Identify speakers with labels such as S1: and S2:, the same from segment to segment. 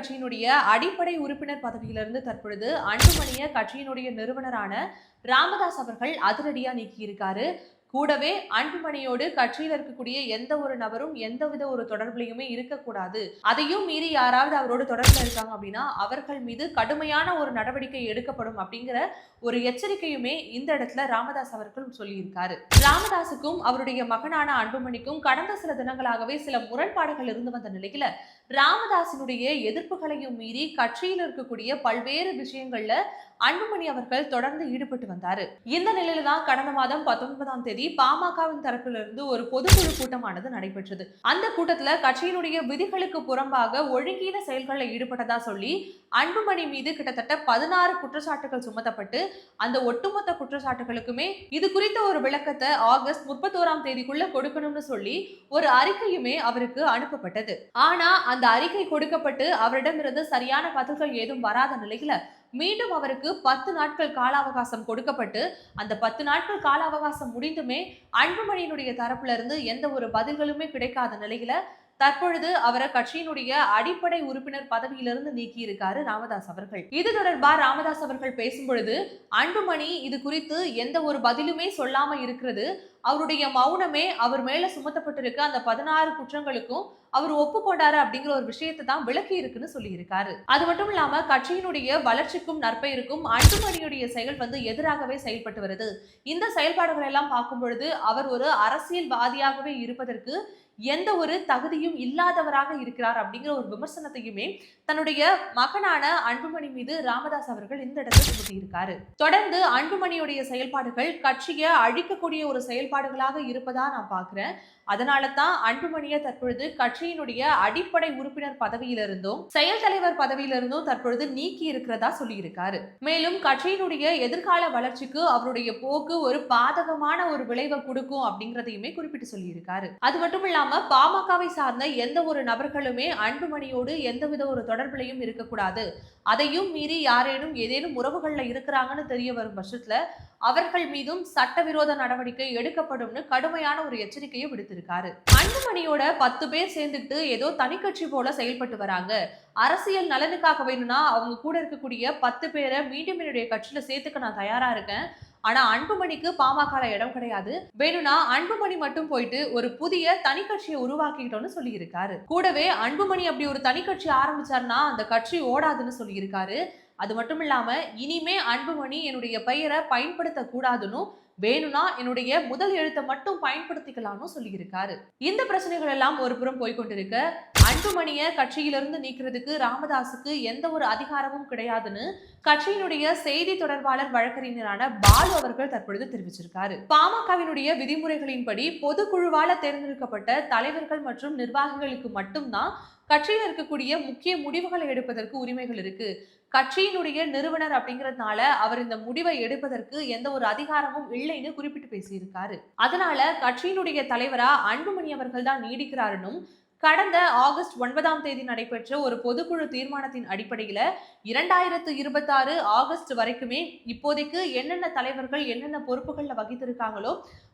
S1: கட்சியினுடைய அடிப்படை உறுப்பினர் பதவியிலிருந்து தற்பொழுது அன்புமணியை கட்சியினுடைய நிறுவனரான ராமதாஸ் அவர்கள் அதிரடியா நீக்கியிருக்காரு. கூடவே அன்புமணியோடு கட்சியில் இருக்கக்கூடிய எந்த ஒரு நபரும் எந்தவித ஒரு தொடர்புலையுமே இருக்கக்கூடாது, அதையும் மீறி யாராவது அவரோடு தொடர்பில் இருக்காங்க அப்படின்னா அவர்கள் மீது கடுமையான ஒரு நடவடிக்கை எடுக்கப்படும் அப்படிங்கிற ஒரு எச்சரிக்கையுமே இந்த இடத்துல ராமதாஸ் அவர்கள் சொல்லியிருக்காரு. ராமதாஸுக்கும் அவருடைய மகனான அன்புமணிக்கும் கடந்த சில தினங்களாகவே சில முரண்பாடுகள் இருந்து வந்த நிலையில ராமதாசினுடைய எதிர்ப்புகளையும் மீறி கட்சியில் இருக்கக்கூடிய பல்வேறு விஷயங்கள்ல அன்புமணி அவர்கள் தொடர்ந்து ஈடுபட்டு வந்தாரு. இந்த நிலையில தான் கடந்த மாதம் 19ஆம் தேதி பாமகவின் தரப்பிலிருந்து ஒரு பொதுக்குழு கூட்டமானது நடைபெற்றது. அந்த கூட்டத்துல கட்சியினுடைய விதிகளுக்கு புறம்பாக ஒழுங்கீன செயல்களில் ஈடுபட்டதா சொல்லி அன்புமணி மீது கிட்டத்தட்ட 16 குற்றச்சாட்டுகள் சுமத்தப்பட்டு அந்த ஒட்டுமொத்த குற்றச்சாட்டுகளுக்குமே இது குறித்த ஒரு விளக்கத்தை ஆகஸ்ட் 31ஆம் தேதிக்குள்ள கொடுக்கணும்னு சொல்லி ஒரு அறிக்கையுமே அவருக்கு அனுப்பப்பட்டது. ஆனா அந்த அறிக்கை கொடுக்கப்பட்டு அவரிடமிருந்து சரியான பதில்கள் ஏதும் வராத நிலையில மீண்டும் அவருக்கு 10 நாட்கள் கால அவகாசம் கொடுக்கப்பட்டு அந்த 10 நாட்கள் கால அவகாசம் முடிந்துமே அன்புமணியினுடைய தரப்புல இருந்து எந்த ஒரு பதில்களுமே கிடைக்காத நிலையில தற்பொழுது அவரை கட்சியினுடைய அடிப்படை உறுப்பினர் பதவியிலிருந்து நீக்கி இருக்காரு ராமதாஸ் அவர்கள். இது தொடர்பா ராமதாஸ் அவர்கள் பேசும்பொழுது அன்புமணி இது குறித்து எந்த ஒரு பதிலுமே சொல்லாம இருக்கிறது, அவருடைய மௌனமே அவர் மேல சுமத்தப்பட்டிருக்க அந்த 16 குற்றங்களுக்கும் அவர் ஒப்புக்கொண்டாரு அப்படிங்கிற ஒரு விஷயத்தை தான் விளக்கி இருக்குன்னு சொல்லி இருக்காரு. அது மட்டும் இல்லாம கட்சியினுடைய வளர்ச்சிக்கும் நற்பெயருக்கும் அன்புமணியுடைய செயல் எதிராகவே செயல்பட்டு வருது. இந்த செயல்பாடுகள் எல்லாம் பார்க்கும் பொழுது அவர் ஒரு அரசியல்வாதியாகவே இருப்பதற்கு எந்த ஒரு தகுதியும் இல்லாதவராக இருக்கிறார் அப்படிங்கிற ஒரு விமர்சனத்தையுமே தன்னுடைய மகனான அன்புமணி மீது ராமதாஸ் அவர்கள் இந்த இடத்துல சுமத்தி இருக்காரு. தொடர்ந்து அன்புமணியுடைய செயல்பாடுகள் கட்சியை அழிக்கக்கூடிய ஒரு செயல்பாடுகளாக இருப்பதா நான் பாக்குறேன். அதனால தான் அன்புமணியை தற்பொழுது கட்சியினுடைய அடிப்படை உறுப்பினர் பதவியிலிருந்தும் செயல் தலைவர் பதவியிலிருந்தும் தற்பொழுது நீக்கி இருக்கிறதா சொல்லி இருக்காரு. மேலும் கட்சியினுடைய எதிர்கால வளர்ச்சிக்கு அவருடைய போக்கு ஒரு பாதகமான ஒரு விளைவை கொடுக்கும் அப்படிங்கிறதையுமே குறிப்பிட்டு சொல்லி இருக்காரு. அது மட்டும் இல்லாம பாமகவை சார்ந்த எந்த ஒரு நபர்களுமே அன்புமணியோடு எந்தவித ஒரு தொடர்பிலையும் இருக்கக்கூடாது, அதையும் மீறி யாரேனும் ஏதேனும் உறவுகள்ல இருக்கிறாங்கன்னு தெரிய வரும் பட்சத்துல அவர்கள் மீதும் சட்டவிரோத நடவடிக்கை எடுக்கப்படும் கடுமையான ஒரு எச்சரிக்கையை விடுத்திருக்காரு. அன்புமணியோட 10 பேர் சேர்ந்துட்டு ஏதோ தனி கட்சி போல செயல்பட்டு வராங்க, அரசியல் நலனுக்காக வேணும்னா அவங்க கூட இருக்கக்கூடிய 10 பேரை மீண்டும் என்னுடைய கட்சியில சேர்த்துக்க நான் தயாரா இருக்கேன், ஆனா அன்புமணிக்கு பாமக இடம் கிடையாது, வேணும்னா அன்புமணி மட்டும் போயிட்டு ஒரு புதிய தனி கட்சியை உருவாக்கிட்டோம்னு சொல்லி இருக்காரு. கூடவே அன்புமணி அப்படி ஒரு தனி கட்சி ஆரம்பிச்சாருன்னா அந்த கட்சி ஓடாதுன்னு சொல்லி இருக்காரு. அது மட்டும் இல்லாம இனிமே அன்புமணி என்னுடைய பெயரை பயன்படுத்த கூடாதுன்னு, வேணும்னா என்னுடைய முதல் எழுத்தை மட்டும் பயன்படுத்திக்கலாம்னு சொல்லி இருக்காரு. இந்த பிரச்சனைகள் எல்லாம் ஒரு புறம் போய்கொண்டிருக்க அன்புமணியை கட்சியிலிருந்து நீக்கிறதுக்கு ராமதாஸுக்கு எந்த ஒரு அதிகாரமும் கிடையாதுன்னு கட்சியினுடைய செய்தி தொடர்பாளர் வழக்கறிஞரான பாலு அவர்கள் தற்பொழுது தெரிவிச்சிருக்காரு. பாமகவினுடைய விதிமுறைகளின்படி பொதுக்குழுவால தேர்ந்தெடுக்கப்பட்ட தலைவர்கள் மற்றும் நிர்வாகிகளுக்கு மட்டும்தான் கட்சியில் இருக்கக்கூடிய முக்கிய முடிவுகளை எடுப்பதற்கு உரிமைகள் இருக்கு. கட்சியினுடைய நிறுவனர் அப்படிங்கிறதுனால அவர் இந்த முடிவை எடுப்பதற்கு எந்த ஒரு அதிகாரமும் இல்லைன்னு குறிப்பிட்டு பேசியிருக்காரு. அதனால கட்சியினுடைய தலைவரா அன்புமணி அவர்கள் தான் நீடிக்கிறாருன்னு கடந்த ஆகஸ்ட் 9ஆம் தேதி நடைபெற்ற ஒரு பொதுக்குழு தீர்மானத்தின் அடிப்படையில 2026 ஆகஸ்ட் வரைக்குமே இப்போதைக்கு என்னென்ன தலைவர்கள் என்னென்ன பொறுப்புகள்ல வகித்திருக்காங்களோ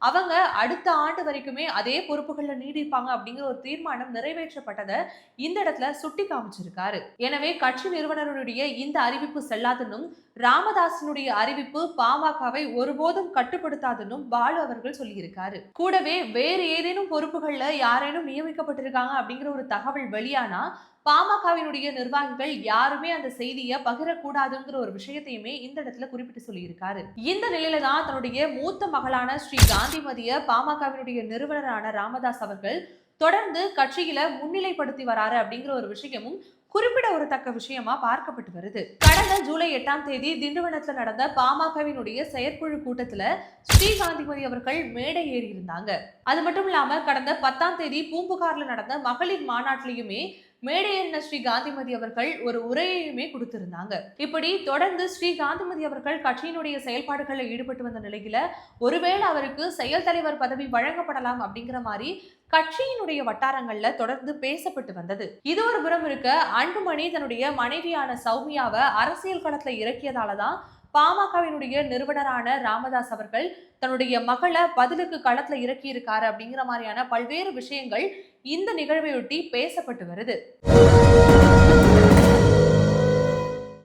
S1: அவங்க அடுத்த ஆண்டு வரைக்குமே அதே பொறுப்புகள்ல நீடிப்பாங்க அப்படிங்கிற ஒரு தீர்மானம் நிறைவேற்றப்பட்டதை இந்த இடத்துல சுட்டி காமிச்சிருக்காரு. எனவே கட்சி நிறுவனருடைய இந்த அறிவிப்பு செல்லாதுன்னும் ராமதாஸினுடைய அறிவிப்பு பாமகவை ஒருபோதும் கட்டுப்படுத்தாதுன்னும் பாலு அவர்கள் சொல்லியிருக்காரு. கூடவே வேறு ஏதேனும் பொறுப்புகள்ல யாரேனும் நியமிக்கப்பட்டிருக்காங்க அப்படிங்கிற ஒரு தகவல் வெளியானா பாமகவினுடைய நிர்வாகிகள் யாருமே அந்த செய்தியை பகிரக்கூடாதுங்கிற ஒரு விஷயத்தையுமே இந்த இடத்துல குறிப்பிட்டு சொல்லியிருக்காரு. இந்த நிலையில தான் தன்னுடைய மூத்த மகளான ஸ்ரீ காந்திமதியை பாமகவினுடைய நிறுவனரான ராமதாஸ் அவர்கள் தொடர்ந்து கட்சியில முன்னிலைப்படுத்தி வராரு அப்படிங்கிற ஒரு விஷயமும் குறிப்பிட ஒரு தக்க விஷயமா பார்க்கப்பட்டு வருது. கடந்த ஜூலை 8ஆம் தேதி திண்டுவனத்துல நடந்த பாமகவினுடைய செயற்குழு கூட்டத்துல ஸ்ரீ காந்திமதி அவர்கள் மேடை ஏறி இருந்தாங்க. அது மட்டும் இல்லாம கடந்த 10ஆம் தேதி பூம்புகார்ல நடந்த மகளிர் மாநாட்டிலையுமே மேடையேறின ஸ்ரீ காந்திமதி அவர்கள் ஒரு உரையையுமே கொடுத்திருந்தாங்க. இப்படி தொடர்ந்து ஸ்ரீ காந்திமதி அவர்கள் கட்சியினுடைய செயல்பாடுகளில் ஈடுபட்டு வந்த நிலையில ஒருவேளை அவருக்கு செயல் தலைவர் பதவி வழங்கப்படலாம் அப்படிங்கிற மாதிரி கட்சியினுடைய வட்டாரங்கள்ல தொடர்ந்து பேசப்பட்டு வந்தது. இது ஒரு புறம் இருக்க அன்புமணி தன்னுடைய மனைவியான சௌமியாவை அரசியல் களத்துல இறக்கியதாலதான் பாமகவினுடைய நிறுவனரான ராமதாஸ் அவர்கள் தன்னுடைய மகளை பதிலுக்கு களத்துல இறக்கி இருக்காரு அப்படிங்கிற மாதிரியான பல்வேறு விஷயங்கள் இந்த நிகழ்வையொட்டி பேசப்பட்டு வருது.